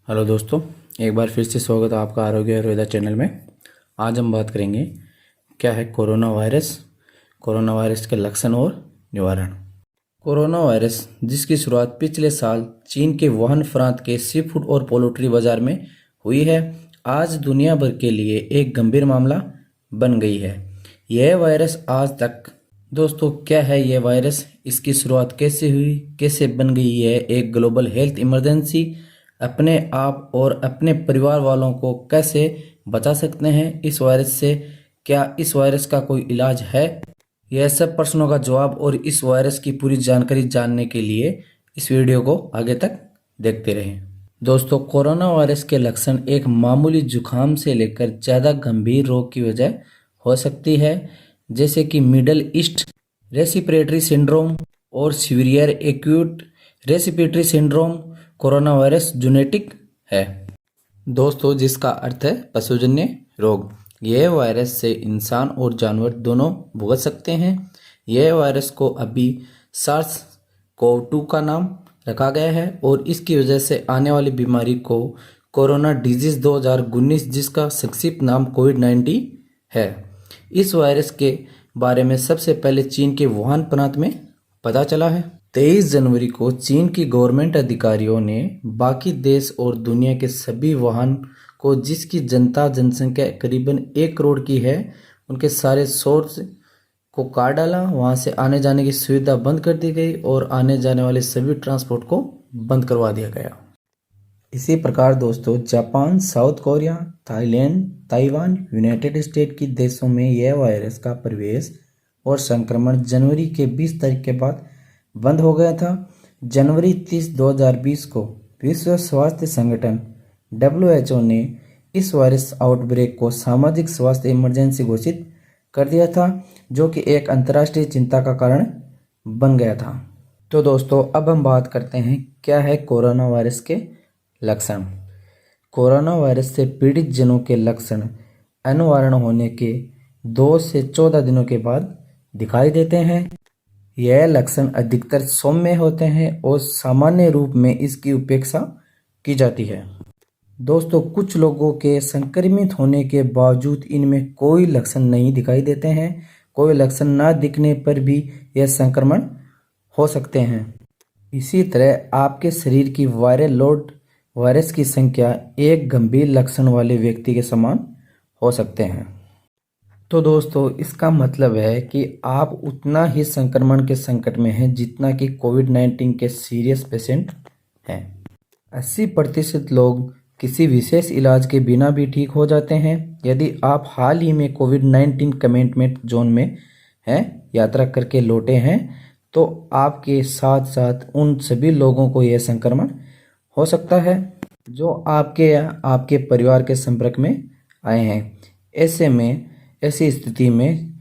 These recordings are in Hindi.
हेलो दोस्तों, एक बार फिर से स्वागत है आपका आरोग्य आयुर्वेदा चैनल में। आज हम बात करेंगे क्या है कोरोना वायरस के लक्षण और निवारण। कोरोना वायरस जिसकी शुरुआत पिछले साल चीन के वुहान प्रांत के सी फूड और पोल्ट्री बाजार में हुई है, आज दुनिया भर के लिए एक गंभीर मामला बन गई है। यह वायरस आज तक दोस्तों क्या है यह वायरस, इसकी शुरुआत कैसे हुई, कैसे बन गई है एक ग्लोबल हेल्थ इमरजेंसी, अपने आप और अपने परिवार वालों को कैसे बचा सकते हैं इस वायरस से, क्या इस वायरस का कोई इलाज है, यह सब प्रश्नों का जवाब और इस वायरस की पूरी जानकारी जानने के लिए इस वीडियो को आगे तक देखते रहें। दोस्तों, कोरोना वायरस के लक्षण एक मामूली जुकाम से लेकर ज़्यादा गंभीर रोग की वजह हो सकती है, जैसे कि मिडल ईस्ट रेस्पिरेटरी सिंड्रोम और severe acute respiratory syndrome. Corona virus genetic है दोस्तों, जिसका अर्थ है पशुजन्य रोग। यह वायरस से इंसान और जानवर दोनों भुगत सकते हैं। यह वायरस को अभी सार्स कोव 2 का नाम रखा गया है और इसकी वजह से आने वाली बीमारी को कोरोना डिजीज 2019 जिसका संक्षिप्त नाम कोविड-19 है। इस वायरस के बारे में सबसे पहले चीन के वुहान प्रांत में पता चला है। 23 जनवरी को चीन की गवर्नमेंट अधिकारियों ने बाकी देश और दुनिया के सभी वाहन को, जिसकी जनसंख्या करीबन 1 करोड़ की है, उनके सारे सोर्स को काट डाला। वहां से आने जाने की सुविधा बंद कर दी गई और आने जाने वाले सभी ट्रांसपोर्ट को बंद करवा दिया गया। इसी प्रकार दोस्तों, Japan, south Korea, Thailand, Taiwan, United state की देशों में यह वायरस का प्रवेश और संक्रमण जनवरी के 20 तारीख के बाद बंद हो गया था। जनवरी 30, 2020 को विश्व स्वास्थ्य संगठन WHO ने इस वायरस आउटब्रेक को सामाजिक स्वास्थ्य इमरजेंसी घोषित कर दिया था, जो कि एक अंतर्राष्ट्रीय चिंता का कारण बन गया था। तो दोस्तों, अब हम बात करते हैं क्या है कोरोना वायरस के लक्षण। कोरोना वायरस से पीड़ित जनों के लक्षण अनिवार्य होने के 2 से 14 दिनों के बाद दिखाई देते हैं। यह लक्षण अधिकतर सौम्य होते हैं और सामान्य रूप में इसकी उपेक्षा की जाती है। दोस्तों, कुछ लोगों के संक्रमित होने के बावजूद इनमें कोई लक्षण नहीं दिखाई देते हैं। कोई लक्षण न दिखने पर भी यह संक्रमण हो सकते हैं। इसी तरह आपके शरीर की वायरल लोड वायरस की संख्या एक गंभीर लक्षण वाले व्यक्ति के समान हो सकते हैं। तो दोस्तों, इसका मतलब है कि आप उतना ही संक्रमण के संकट में हैं जितना कि कोविड-19 के सीरियस पेशेंट हैं। 80% लोग किसी विशेष इलाज के बिना भी ठीक हो जाते हैं। यदि आप हाल ही में कोविड-19 कंटेनमेंट जोन में हैं, यात्रा करके लौटे हैं, तो आपके साथ साथ उन सभी लोगों को यह संक्रमण हो सकता है जो आपके या आपके परिवार के संपर्क में आए हैं। ऐसी स्थिति में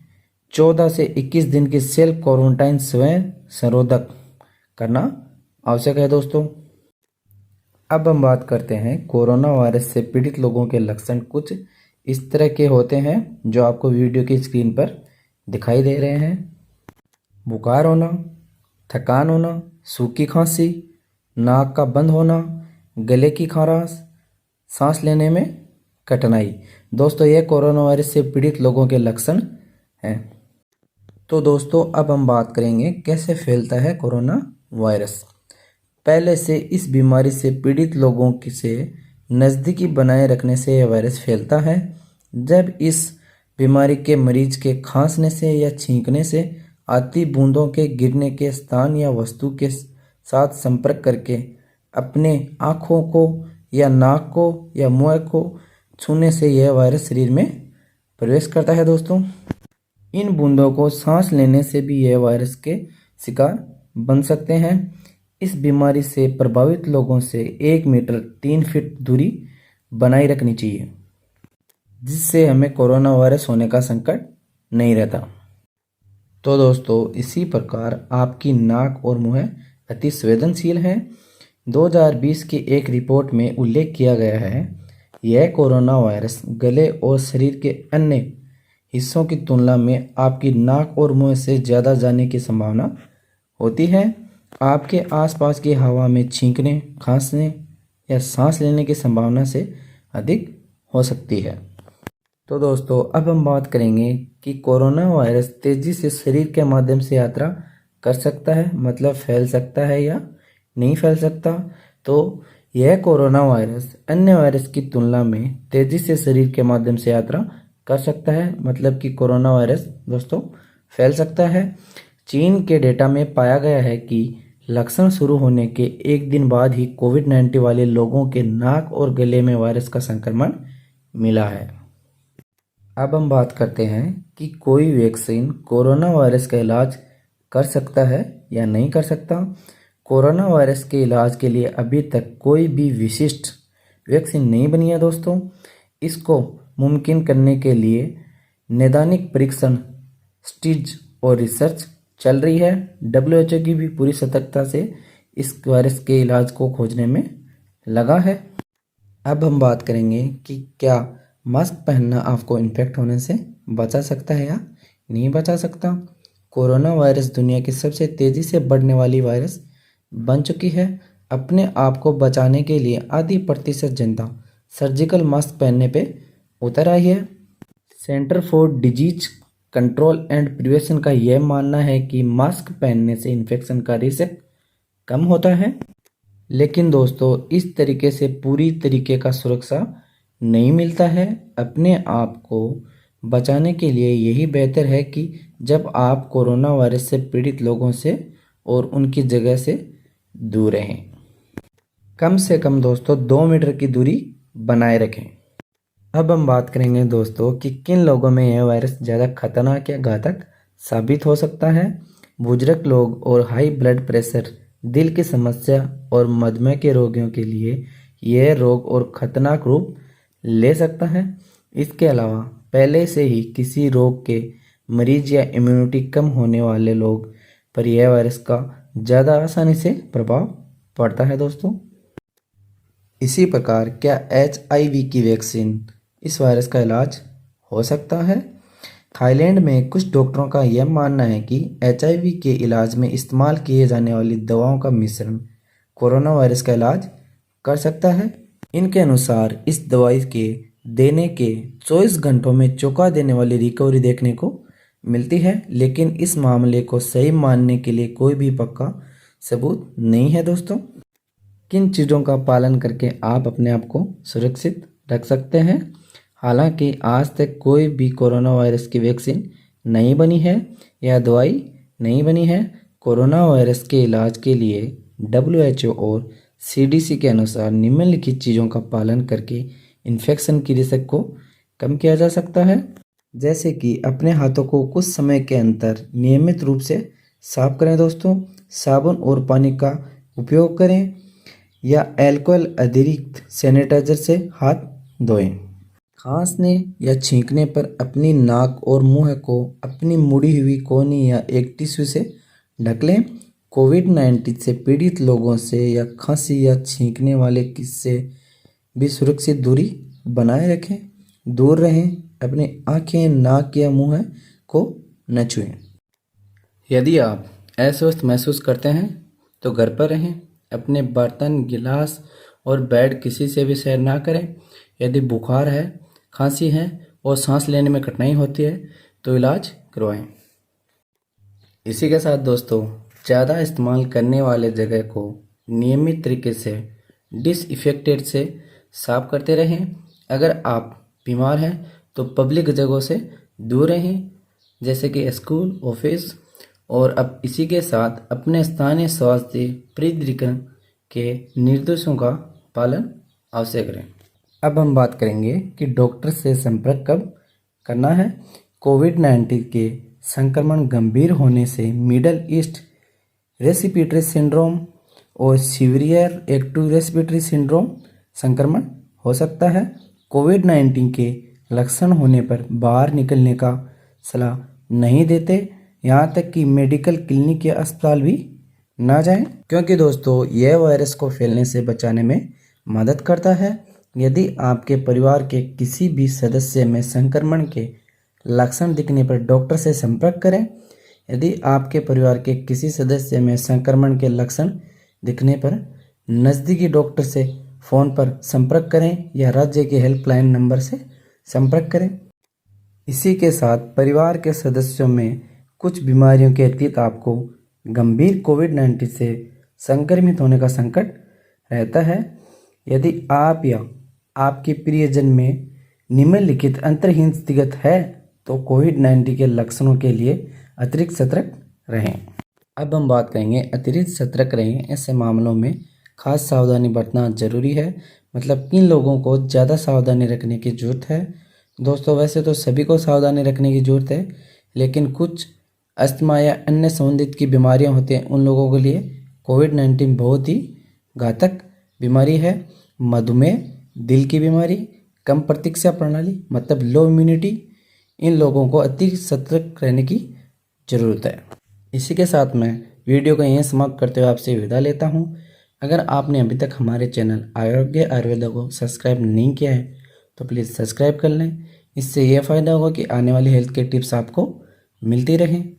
14 से 21 दिन की सेल्फ क्वारंटाइन स्वयं संरोधक करना आवश्यक है। दोस्तों, अब हम बात करते हैं कोरोना वायरस से पीड़ित लोगों के लक्षण कुछ इस तरह के होते हैं जो आपको वीडियो की स्क्रीन पर दिखाई दे रहे हैं। बुखार होना, थकान होना, सूखी खांसी, नाक का बंद होना, गले की खराश, सांस लेने में कठिनाई। दोस्तों, यह कोरोना वायरस से पीड़ित लोगों के लक्षण हैं। तो दोस्तों, अब हम बात करेंगे कैसे फैलता है कोरोना वायरस। पहले से इस बीमारी से पीड़ित लोगों से नज़दीकी बनाए रखने से यह वायरस फैलता है। जब इस बीमारी के मरीज के खांसने से या छींकने से आती बूंदों के गिरने के स्थान या वस्तु के साथ संपर्क करके अपने आँखों को या नाक को या मुंह को छूने से यह वायरस शरीर में प्रवेश करता है। दोस्तों, इन बूंदों को सांस लेने से भी यह वायरस के शिकार बन सकते हैं। इस बीमारी से प्रभावित लोगों से 1 मीटर 3 फीट दूरी बनाए रखनी चाहिए, जिससे हमें कोरोना वायरस होने का संकट नहीं रहता। तो दोस्तों, इसी प्रकार आपकी नाक और मुंह अति संवेदनशील है। 2020 की एक रिपोर्ट में उल्लेख किया गया है, यह कोरोना वायरस गले और शरीर के अन्य हिस्सों की तुलना में आपकी नाक और मुंह से ज़्यादा जाने की संभावना होती है। आपके आसपास की हवा में छींकने, खांसने या सांस लेने की संभावना से अधिक हो सकती है। तो दोस्तों अब हम बात करेंगे कि कोरोना वायरस तेजी से शरीर के माध्यम से यात्रा कर सकता है, मतलब फैल सकता है या नहीं फैल सकता। तो यह कोरोना वायरस अन्य वायरस की तुलना में तेजी से शरीर के माध्यम से यात्रा कर सकता है, मतलब कि कोरोना वायरस दोस्तों फैल सकता है। चीन के डेटा में पाया गया है कि लक्षण शुरू होने के एक दिन बाद ही कोविड-19 वाले लोगों के नाक और गले में वायरस का संक्रमण मिला है। अब हम बात करते हैं कि कोई वैक्सीन कोरोना वायरस का इलाज कर सकता है या नहीं कर सकता। कोरोना वायरस के इलाज के लिए अभी तक कोई भी विशिष्ट वैक्सीन नहीं बनी है दोस्तों। इसको मुमकिन करने के लिए नैदानिक परीक्षण, स्टडीज और रिसर्च चल रही है। WHO की भी पूरी सतर्कता से इस वायरस के इलाज को खोजने में लगा है। अब हम बात करेंगे कि क्या मास्क पहनना आपको इन्फेक्ट होने से बचा सकता है या नहीं बचा सकता। कोरोना वायरस दुनिया की सबसे तेज़ी से बढ़ने वाली वायरस बन चुकी है। अपने आप को बचाने के लिए आधी प्रतिशत जनता सर्जिकल मास्क पहनने पे उतर आई है। Centre for disease control and prevention का यह मानना है कि मास्क पहनने से इन्फेक्शन का रिस्क कम होता है, लेकिन दोस्तों इस तरीके से पूरी तरीके का सुरक्षा नहीं मिलता है। अपने आप को बचाने के लिए यही बेहतर है कि जब आप कोरोना वायरस से पीड़ित लोगों से और उनकी जगह से दूर रहें। कम से कम दोस्तों 2 मीटर की दूरी बनाए रखें। अब हम बात करेंगे दोस्तों कि किन लोगों में यह वायरस ज़्यादा खतरनाक या घातक साबित हो सकता है। बुजुर्ग लोग और हाई ब्लड प्रेशर, दिल की समस्या और मधुमेह के रोगियों के लिए यह रोग और खतरनाक रूप ले सकता है। इसके अलावा पहले से ही किसी रोग के मरीज या इम्यूनिटी कम होने वाले लोग पर यह वायरस का ज़्यादा आसानी से प्रभाव पड़ता है दोस्तों। इसी प्रकार क्या HIV की वैक्सीन इस वायरस का इलाज हो सकता है। थाईलैंड में कुछ डॉक्टरों का यह मानना है कि HIV के इलाज में इस्तेमाल किए जाने वाली दवाओं का मिश्रण कोरोना वायरस का इलाज कर सकता है। इनके अनुसार इस दवाई के देने के 24 घंटों में चौंका देने वाली रिकवरी देखने को मिलती है, लेकिन इस मामले को सही मानने के लिए कोई भी पक्का सबूत नहीं है दोस्तों। किन चीज़ों का पालन करके आप अपने आप को सुरक्षित रख सकते हैं। हालांकि आज तक कोई भी कोरोना वायरस की वैक्सीन नहीं बनी है या दवाई नहीं बनी है। कोरोना वायरस के इलाज के लिए WHO और CDC के अनुसार निम्नलिखित चीज़ों का पालन करके इन्फेक्शन की रिस्क को कम किया जा सकता है, जैसे कि अपने हाथों को कुछ समय के अंतर नियमित रूप से साफ करें दोस्तों। साबुन और पानी का उपयोग करें या अल्कोहल अतिरिक्त सैनिटाइजर से हाथ धोएं। खांसने या छींकने पर अपनी नाक और मुंह को अपनी मुड़ी हुई कोहनी या एक टिश्यू से ढक लें। कोविड-19 से पीड़ित लोगों से या खांसी या छींकने वाले किससे भी सुरक्षित दूरी बनाए रखें, दूर रहें। अपनी आंखें, नाक या मुंह को न छुएं। यदि आप अस्वस्थ महसूस करते हैं तो घर पर रहें। अपने बर्तन, गिलास और बेड किसी से भी शेयर ना करें। यदि बुखार है, खांसी है और सांस लेने में कठिनाई होती है तो इलाज करवाएं। इसी के साथ दोस्तों ज़्यादा इस्तेमाल करने वाले जगह को नियमित तरीके से डिसइंफेक्टेड से साफ करते रहें। अगर आप बीमार हैं तो पब्लिक जगहों से दूर रहें, जैसे कि स्कूल, ऑफिस। और अब इसी के साथ अपने स्थानीय स्वास्थ्य प्राधिकरण के निर्देशों का पालन अवश्य करें। अब हम बात करेंगे कि डॉक्टर से संपर्क कब करना है। कोविड-19 के संक्रमण गंभीर होने से मिडल ईस्ट रेस्पिरेटरी सिंड्रोम और सीवियर एक्टिव रेस्पिरेटरी सिंड्रोम संक्रमण हो सकता है। कोविड-19 के लक्षण होने पर बाहर निकलने का सलाह नहीं देते, यहाँ तक कि मेडिकल क्लिनिक या अस्पताल भी ना जाएं, क्योंकि दोस्तों यह वायरस को फैलने से बचाने में मदद करता है। यदि आपके परिवार के किसी भी सदस्य में संक्रमण के लक्षण दिखने पर डॉक्टर से संपर्क करें। यदि आपके परिवार के किसी सदस्य में संक्रमण के लक्षण दिखने पर नज़दीकी डॉक्टर से फ़ोन पर संपर्क करें या राज्य के हेल्पलाइन नंबर से संपर्क करें। इसी के साथ परिवार के सदस्यों में कुछ बीमारियों के अतीत आपको गंभीर कोविड-19 से संक्रमित होने का संकट रहता है। यदि आप या आपके प्रियजन में निम्नलिखित अंतर्निहित स्थिति है तो कोविड-19 के लक्षणों के लिए अतिरिक्त सतर्क रहें। अब हम बात करेंगे अतिरिक्त सतर्क रहें। ऐसे मामलों में खास सावधानी बरतना जरूरी है। मतलब किन लोगों को ज़्यादा सावधानी रखने की ज़रूरत है। दोस्तों वैसे तो सभी को सावधानी रखने की ज़रूरत है, लेकिन कुछ अस्थमा या अन्य संबंधित की बीमारियां होती हैं, उन लोगों के लिए कोविड-19 बहुत ही घातक बीमारी है। मधुमेह, दिल की बीमारी, कम प्रतिरक्षा प्रणाली मतलब लो इम्यूनिटी, इन लोगों को अतिरिक्त सतर्क रहने की ज़रूरत है। इसी के साथ मैं वीडियो को यहीं समाप्त करते हुए आपसे विदा लेता हूं। अगर आपने अभी तक हमारे चैनल आरोग्य आयुर्वेदा को सब्सक्राइब नहीं किया है तो प्लीज़ सब्सक्राइब कर लें। इससे यह फ़ायदा होगा कि आने वाली हेल्थ केयर टिप्स आपको मिलती रहें।